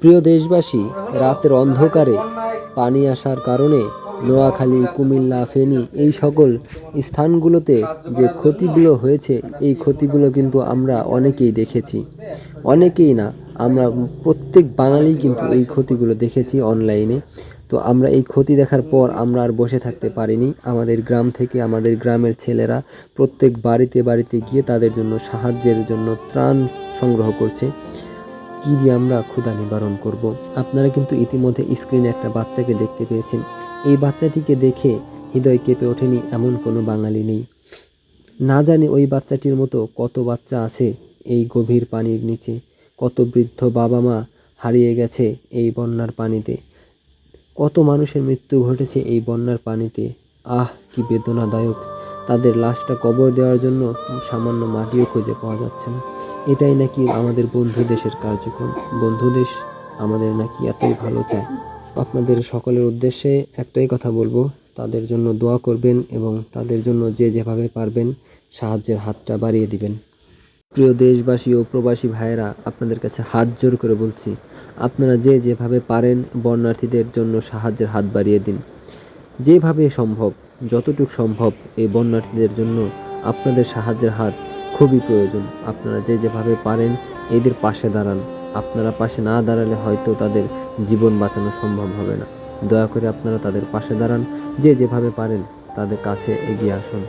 প্রিয় দেশবাসী, রাতের অন্ধকারে পানি আসার কারণে নোয়াখালী, কুমিল্লা, ফেনী এই সকল স্থানগুলোতে যে ক্ষতিগুলো হয়েছে, এই ক্ষতিগুলো কিন্তু আমরা অনেকেই দেখেছি। অনেকেই না, আমরা প্রত্যেক বাঙালি কিন্তু এই ক্ষতিগুলো দেখেছি অনলাইনে। তো আমরা এই ক্ষতি দেখার পর আমরা আর বসে থাকতে পারিনি। আমাদের গ্রাম থেকে আমাদের গ্রামের ছেলেরা প্রত্যেক বাড়িতে বাড়িতে গিয়ে তাদের জন্য সাহায্যের জন্য ত্রাণ সংগ্রহ করছে। কি দিয়ে আমরা ক্ষুধা নিবারণ করব? আপনারা কিন্তু ইতিমধ্যে স্ক্রিনে একটা বাচ্চাকে দেখতে পেয়েছেন। এই বাচ্চাটিকে দেখে হৃদয় কেঁপে ওঠেনি এমন কোনো বাঙালি নেই। না জানি ওই বাচ্চাটির মতো কত বাচ্চা আছে এই গভীর পানির নিচে, কত বৃদ্ধ বাবা মা হারিয়ে গেছে এই বন্যার পানিতে, কত মানুষের মৃত্যু ঘটেছে এই বন্যার পানিতে। আহ, কি বেদনাদায়ক! তাদের লাশটা কবর দেওয়ার জন্য সামান্য মাটিও খুঁজে পাওয়া যাচ্ছে না। এটাই নাকি আমাদের বন্ধু দেশের কার্যক্রম? বন্ধু দেশ আমাদের নাকি এতই ভালো চায়? আপনাদের সকলের উদ্দেশ্যে একটাই কথা বলবো, তাদের জন্য দোয়া করবেন এবং তাদের জন্য যে যেভাবে পারবেন সাহায্যের হাতটা বাড়িয়ে দিবেন। প্রিয় দেশবাসী ও প্রবাসী ভাইয়েরা, আপনাদের কাছে হাত জোর করে বলছি, আপনারা যে যেভাবে পারেন বন্যার্থীদের জন্য সাহায্যের হাত বাড়িয়ে দিন। যেভাবে সম্ভব, যতটুকু সম্ভব এই বন্যার্থীদের জন্য আপনাদের সাহায্যের হাত খুবই প্রয়োজন। আপনারা যে যেভাবে পারেন এদের পাশে দাঁড়ান। আপনারা পাশে না দাঁড়ালে হয়তো তাদের জীবন বাঁচানো সম্ভব হবে না। দয়া করে আপনারা তাদের পাশে দাঁড়ান, যে যেভাবে পারেন তাদের কাছে এগিয়ে আসুন।